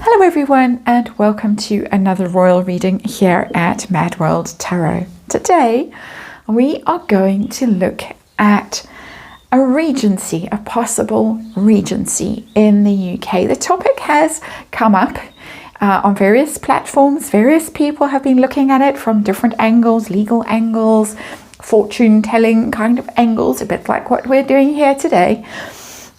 Hello everyone, and welcome to another royal reading here at MadWorldTarot. Today we are going to look at a regency, a possible regency in the UK. The topic has come up on various platforms. Various people have been looking at it from different angles, legal angles, fortune telling kind of angles, a bit like what we're doing here today.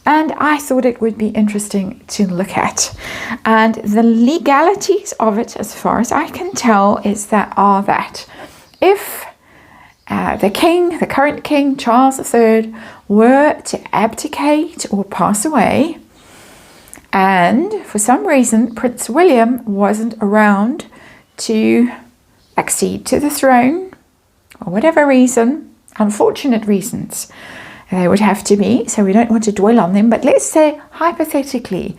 And I thought it would be interesting to look at. And the legalities of it, as far as I can tell, is that if the current king, Charles III, were to abdicate or pass away, and for some reason Prince William wasn't around to accede to the throne, or whatever reason, unfortunate reasons, they would have to be, so we don't want to dwell on them, but let's say hypothetically,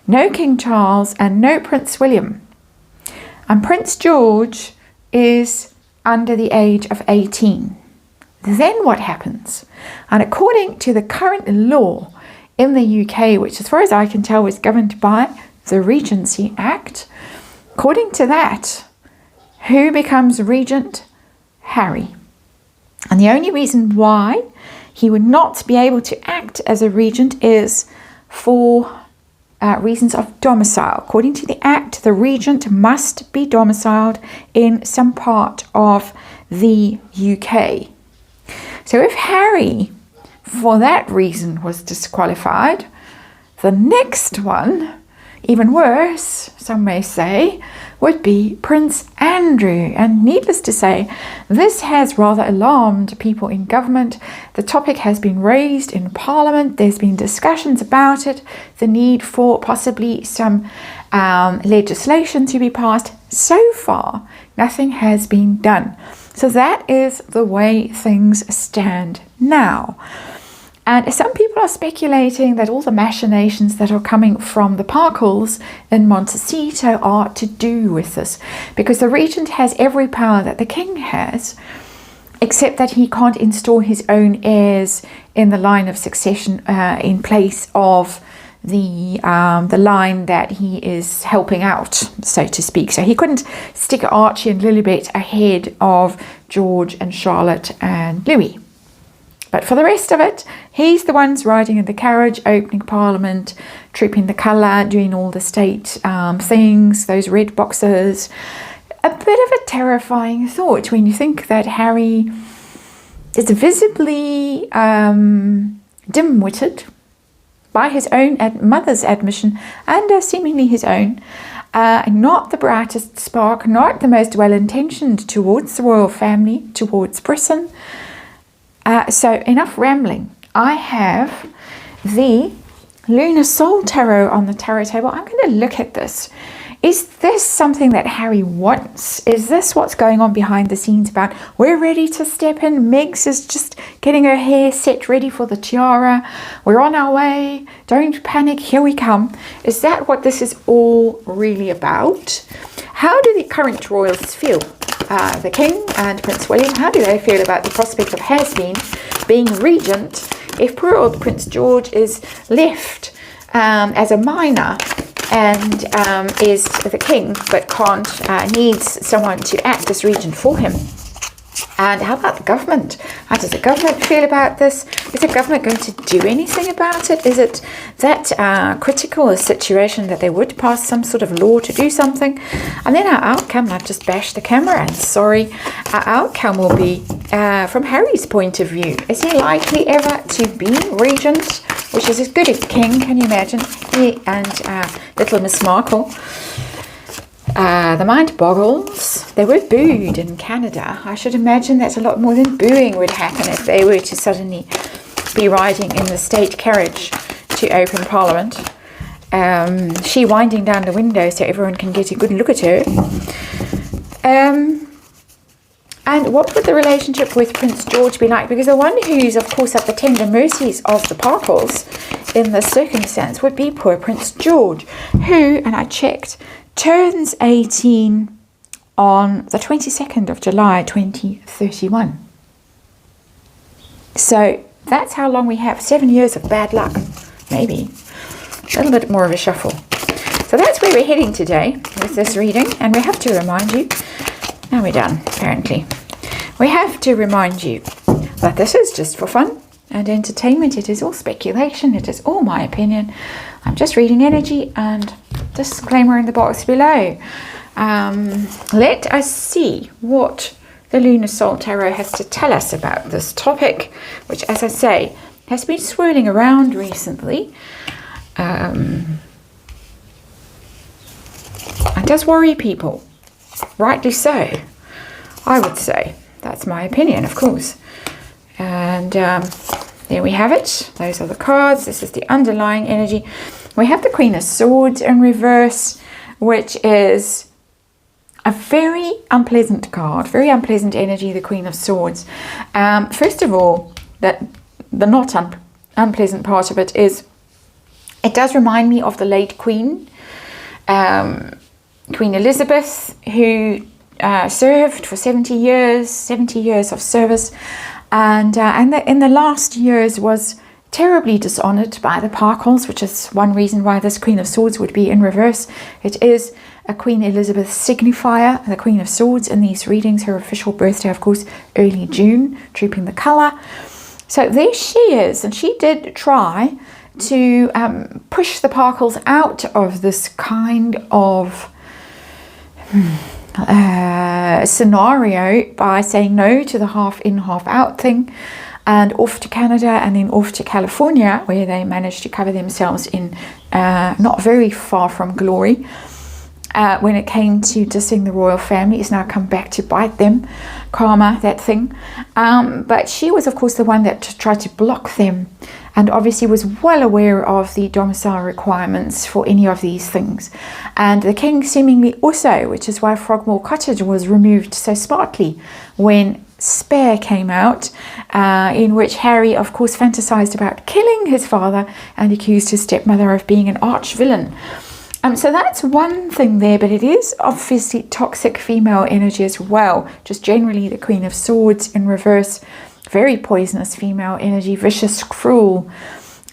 no King Charles and no Prince William, and Prince George is under the age of 18. Then what happens? And according to the current law in the UK, which as far as I can tell is governed by the Regency Act, according to that, who becomes regent? Harry. And the only reason why he would not be able to act as a regent is for reasons of domicile. According to the Act, the regent must be domiciled in some part of the UK. So if Harry, for that reason, was disqualified, the next one, even worse, some may say, would be Prince Andrew. And needless to say, this has rather alarmed people in government. The topic has been raised in Parliament. There's been discussions about it, the need for possibly some legislation to be passed. So far, nothing has been done. So that is the way things stand now. And some people are speculating that all the machinations that are coming from the Parkles in Montecito are to do with this, because the regent has every power that the king has, except that he can't install his own heirs in the line of succession in place of the line that he is helping out, so to speak. So he couldn't stick Archie and Lilibet ahead of George and Charlotte and Louis. But for the rest of it, he's the ones riding in the carriage, opening Parliament, trooping the colour, doing all the state things, those red boxes. A bit of a terrifying thought when you think that Harry is visibly dim-witted, by his own mother's admission, and seemingly his own. Not the brightest spark, not the most well-intentioned towards the royal family, towards Britain. So enough rambling. I have the Lunar Soul Tarot on the tarot table. I'm going to look at this. Is this something that Harry wants? Is this what's going on behind the scenes about we're ready to step in? Megs is just getting her hair set ready for the tiara. We're on our way. Don't panic. Here we come. Is that what this is all really about? How do the current royals feel? The King and Prince William, how do they feel about the prospect of has-been being regent if poor old Prince George is left as a minor and is the king but needs someone to act as regent for him? And how about the government? How does the government feel about this? Is the government going to do anything about it? Is it that critical a situation that they would pass some sort of law to do something? And then our outcome, I've just bashed the camera, and sorry, our outcome will be from Harry's point of view. Is he likely ever to be regent? Which is as good as king, can you imagine? He and little Miss Markle. The mind boggles. They were booed in Canada. I should imagine that a lot more than booing would happen if they were to suddenly be riding in the state carriage to open Parliament. She winding down the window so everyone can get a good look at her. And what would the relationship with Prince George be like? Because the one who's, of course, at the tender mercies of the Parkles in this circumstance would be poor Prince George, who, and I checked, turns 18 on the 22nd of July 2031. So that's how long we have. 7 years of bad luck, maybe. A little bit more of a shuffle. So that's where we're heading today with this reading. And we have to remind you, now we're done, apparently. We have to remind you that this is just for fun and entertainment. It is all speculation. It is all my opinion. I'm just reading energy, and disclaimer in the box below. Let us see what the Lunar Soul Tarot has to tell us about this topic, which, as I say, has been swirling around recently. And does worry people. Rightly so, I would say. That's my opinion, of course. And there we have it. Those are the cards. This is the underlying energy. We have the Queen of Swords in reverse, which is a very unpleasant card, very unpleasant energy, the Queen of Swords. First of all, the not unpleasant part of it is, it does remind me of the late Queen, Queen Elizabeth, who served for 70 years of service, and in the last years was terribly dishonored by the Parkles, which is one reason why this Queen of Swords would be in reverse. It is a Queen Elizabeth signifier, the Queen of Swords in these readings. Her official birthday, of course, early June, trooping the colour. So there she is, and she did try to push the Parkles out of this kind of scenario by saying no to the half in, half out thing, and off to Canada and then off to California, where they managed to cover themselves in not very far from glory. When it came to dissing the royal family, it's now come back to bite them, karma, that thing. But she was, of course, the one that tried to block them, and obviously was well aware of the domicile requirements for any of these things. And the king seemingly also, which is why Frogmore Cottage was removed so smartly when Spare came out, in which Harry, of course, fantasized about killing his father and accused his stepmother of being an arch villain. So that's one thing there, but it is obviously toxic female energy as well. Just generally the Queen of Swords in reverse, very poisonous female energy, vicious, cruel,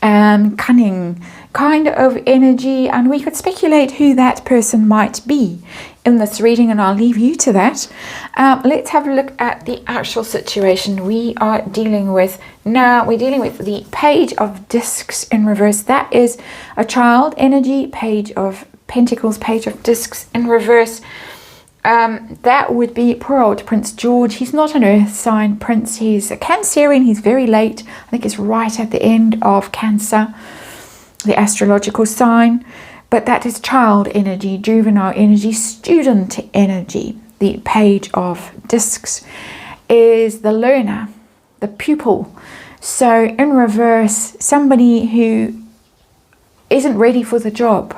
cunning kind of energy. And we could speculate who that person might be in this reading, and I'll leave you to that. Let's have a look at the actual situation we are dealing with now. We're dealing with the Page of Discs in reverse. That is a child energy, Page of Pentacles, Page of Discs in reverse. That would be poor old Prince George. He's not an earth sign prince. He's a Cancerian. He's very late. I think it's right at the end of Cancer, the astrological sign. But that is child energy, juvenile energy, student energy. The Page of Discs is the learner, the pupil. So in reverse, somebody who isn't ready for the job.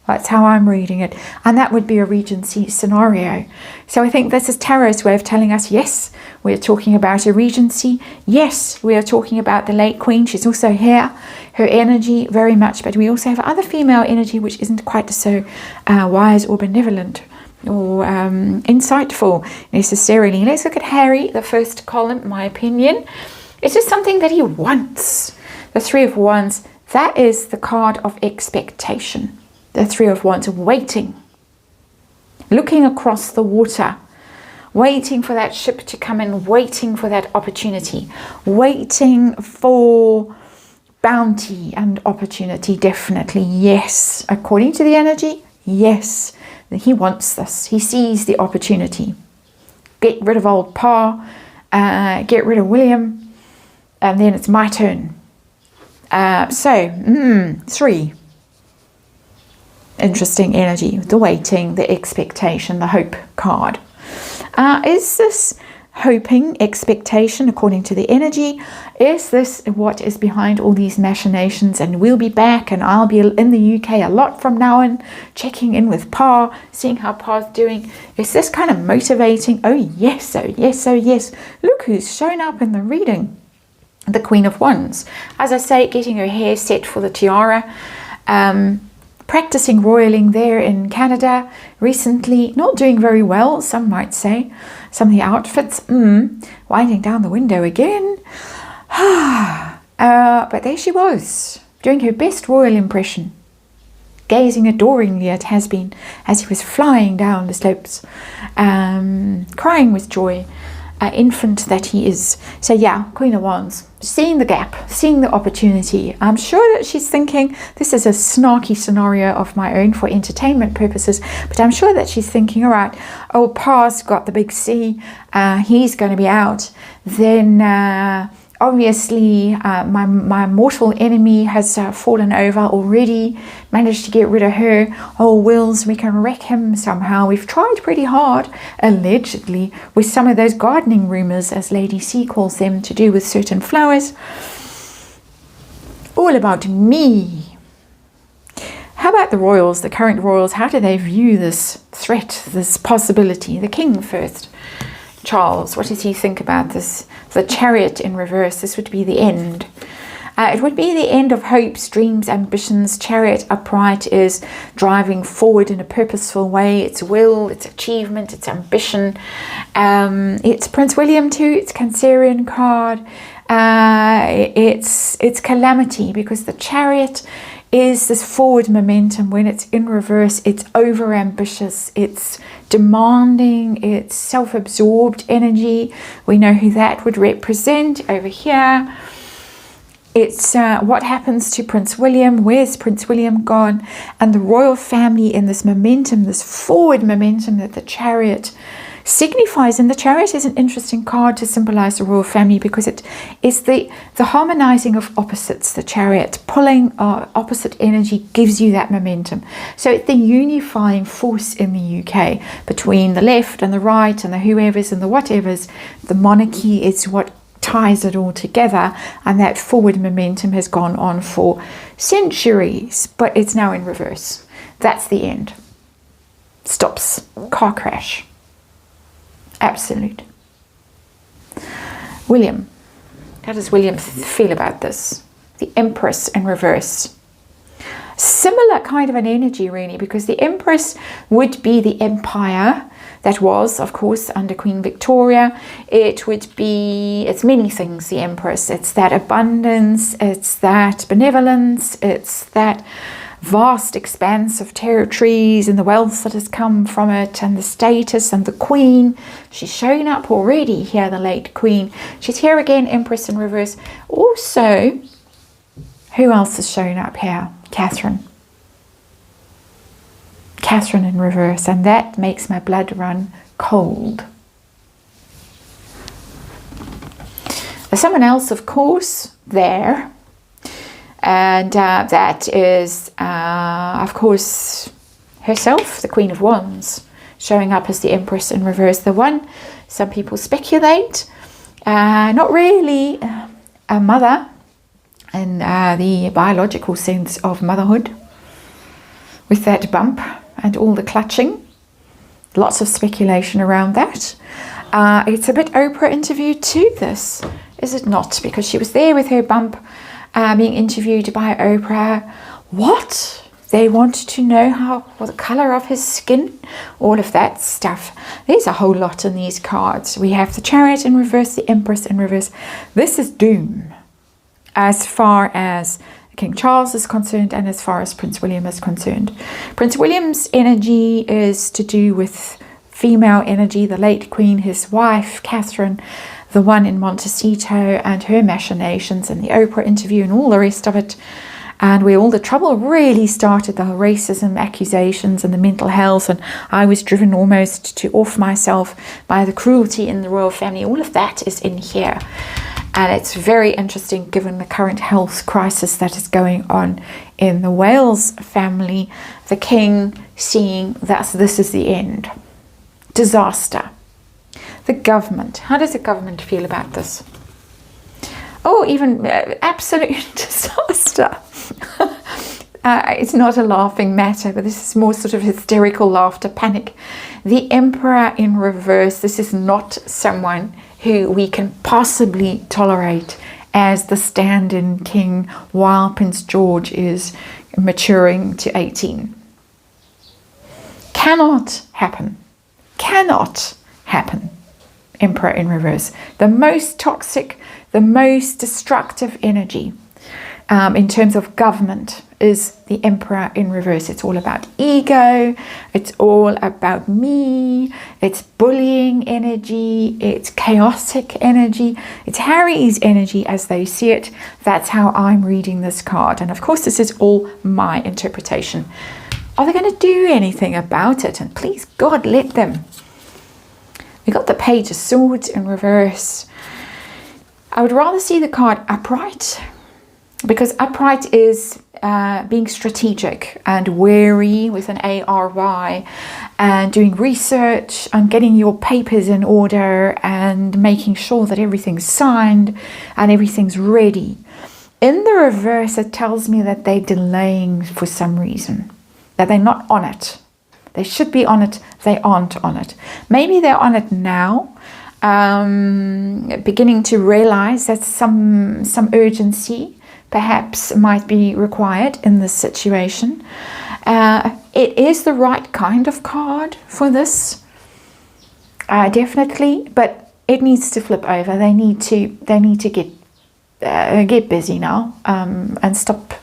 That's how I'm reading it. And that would be a regency scenario. So I think this is Tarot's way of telling us, yes, we're talking about a regency. Yes, we are talking about the late Queen. She's also here. Her energy very much. But we also have other female energy which isn't quite so wise or benevolent or insightful necessarily. Let's look at Harry, the first column, my opinion. It's just something that he wants. The Three of Wands, that is the card of expectation. The Three of Wands, waiting, looking across the water, waiting for that ship to come in, waiting for that opportunity, waiting for bounty and opportunity. Definitely, yes. According to the energy, yes. He wants this. He sees the opportunity. Get rid of old Pa, get rid of William, and then it's my turn. Three. Interesting energy, the waiting, the expectation, the hope card. Is this hoping, expectation, according to the energy? Is this what is behind all these machinations? And we'll be back, and I'll be in the UK a lot from now on, checking in with Pa, seeing how Pa's doing. Is this kind of motivating? Oh yes, oh yes, oh yes. Look who's shown up in the reading. The Queen of Wands. As I say, getting her hair set for the tiara. Practicing royaling there in Canada recently, not doing very well, some might say. Some of the outfits, winding down the window again. But there she was, doing her best royal impression. gazing adoringly at Has-Been as he was flying down the slopes, crying with joy, infant that he is. So yeah, Queen of Wands, seeing the gap, seeing the opportunity. I'm sure that she's thinking, this is a snarky scenario of my own for entertainment purposes, but I'm sure that she's thinking, all right, old Pa's got the big C, he's going to be out, then obviously my mortal enemy has fallen over already, managed to get rid of her. Oh, Wills, we can wreck him somehow. We've tried pretty hard, allegedly, with some of those gardening rumours, as Lady C calls them, to do with certain flowers. All about me. How about the royals, the current royals? How do they view this threat, this possibility? The king first. Charles, what does he think about this? The Chariot in reverse, this would be the end. It would be the end of hopes, dreams, ambitions. Chariot upright is driving forward in a purposeful way. It's will, it's achievement, it's ambition. It's Prince William too, it's Cancerian card. It's calamity, because the Chariot is this forward momentum. When it's in reverse, it's over ambitious, it's demanding, it's self-absorbed energy. We know who that would represent over here. It's what happens to Prince William, where's Prince William gone, and the royal family in this momentum, this forward momentum that the Chariot signifies. And the Chariot is an interesting card to symbolize the royal family, because it is the harmonizing of opposites. The Chariot pulling opposite energy gives you that momentum. So it's the unifying force in the UK between the left and the right and the whoever's and the whatevers. The monarchy is what ties it all together, and that forward momentum has gone on for centuries, but it's now in reverse. That's the end. Stops. Car crash. Absolute. William. How does William feel about this? The Empress in reverse. Similar kind of an energy, really, because the Empress would be the empire that was, of course, under Queen Victoria. It would be, it's many things, the Empress. It's that abundance, it's that benevolence, it's that vast expanse of territories and the wealth that has come from it, and the status, and the Queen. She's shown up already here, the late Queen. She's here again, Empress in reverse. Also, who else has shown up here? Catherine. Catherine in reverse, and that makes my blood run cold. There's someone else, of course, there. And that is, of course, herself, the Queen of Wands, showing up as the Empress in reverse. The one, some people speculate, not really a mother in the biological sense of motherhood, with that bump and all the clutching. Lots of speculation around that. It's a bit Oprah interview too, this, is it not? Because she was there with her bump, being interviewed by Oprah. What? They want to know what the color of his skin, all of that stuff. There's a whole lot in these cards. We have the Chariot in reverse, the Empress in reverse. This is doom as far as King Charles is concerned, and as far as Prince William is concerned. Prince William's energy is to do with female energy, the late Queen, his wife, Catherine, the one in Montecito, and her machinations, and the Oprah interview and all the rest of it, and where all the trouble really started, the racism accusations and the mental health, and I was driven almost to off myself by the cruelty in the royal family. All of that is in here. And it's very interesting given the current health crisis that is going on in the Wales family. The king seeing that this is the end. Disaster. The government. How does the government feel about this? Oh, even absolute disaster. It's not a laughing matter, but this is more sort of hysterical laughter, panic. The Emperor in reverse. This is not someone who we can possibly tolerate as the stand-in king while Prince George is maturing to 18. Cannot happen. Cannot happen. Emperor in reverse. The most toxic, the most destructive energy. in terms of government is the Emperor in reverse. It's all about ego. It's all about me. It's bullying energy. It's chaotic energy. It's Harry's energy as they see it. That's how I'm reading this card. And of course, this is all my interpretation. Are they going to do anything about it? And please, God, let them. We got the Page of Swords in reverse. I would rather see the card upright, because upright is being strategic and wary with an ARY, and doing research and getting your papers in order and making sure that everything's signed and everything's ready. In the reverse, it tells me that they're delaying for some reason, that they're not on it. They should be on it. They aren't on it. Maybe they're on it now, beginning to realize that some urgency perhaps might be required in this situation. It is the right kind of card for this, definitely, but it needs to flip over. They need to get busy now, and stop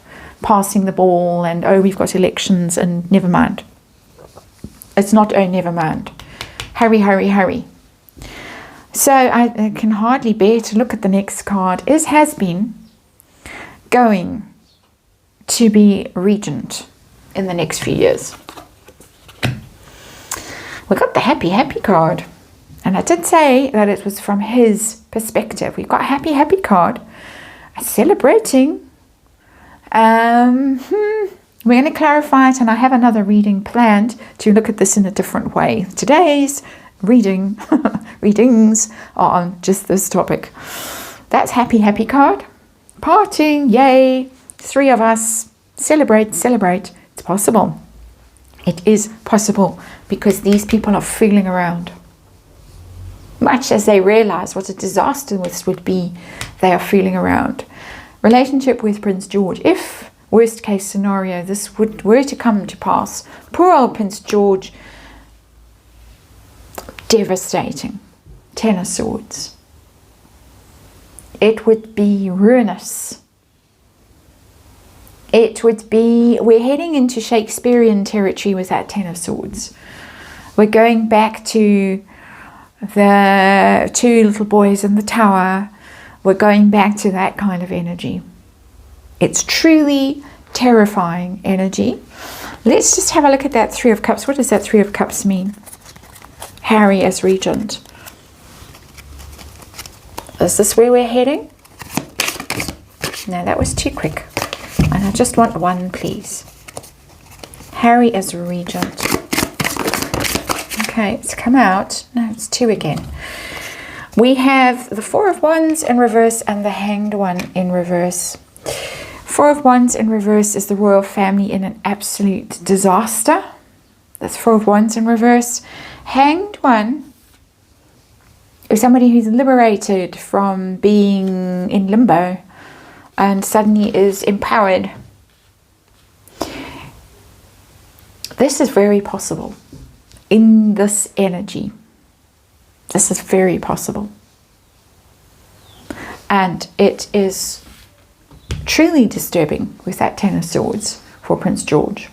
passing the ball and, oh, we've got elections and never mind. It's not, oh, never mind. Hurry, hurry, hurry. So I can hardly bear to look at the next card. Has been going to be regent in the next few years. We got the happy, happy card. And I did say that it was from his perspective. We've got happy, happy card. Celebrating. We're going to clarify it, and I have another reading planned to look at this in a different way. Today's readings are on just this topic. That's happy, happy card. Parting, yay. 3 of us. Celebrate, celebrate. It's possible. It is possible, because these people are fooling around. Much as they realize what a disaster this would be, they are fooling around. Relationship with Prince George. If worst case scenario, this were to come to pass, poor old Prince George, devastating. 10 of Swords. It would be ruinous. It would be, we're heading into Shakespearean territory with that 10 of Swords. We're going back to the 2 little boys in the tower. We're going back to that kind of energy. It's truly terrifying energy. Let's just have a look at that 3 of Cups. What does that 3 of Cups mean? Harry as regent. Is this where we're heading? No, that was too quick. And I just want 1, please. Harry as regent. Okay, it's come out. No, it's 2 again. We have the 4 of Wands in reverse and the Hanged One in reverse. 4 of Wands in reverse is the royal family in an absolute disaster. That's 4 of Wands in reverse. Hanged One is somebody who's liberated from being in limbo and suddenly is empowered. This is very possible in this energy. This is very possible. And it is truly disturbing with that 10 of Swords for Prince George.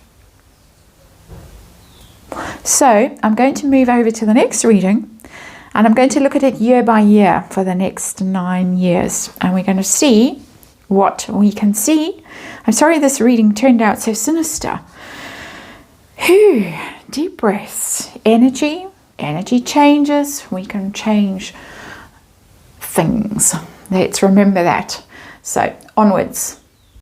So I'm going to move over to the next reading, and I'm going to look at it year by year for the next 9 years. And we're going to see what we can see. I'm sorry this reading turned out so sinister. Whew, deep breaths. Energy changes. We can change things. Let's remember that. So onwards.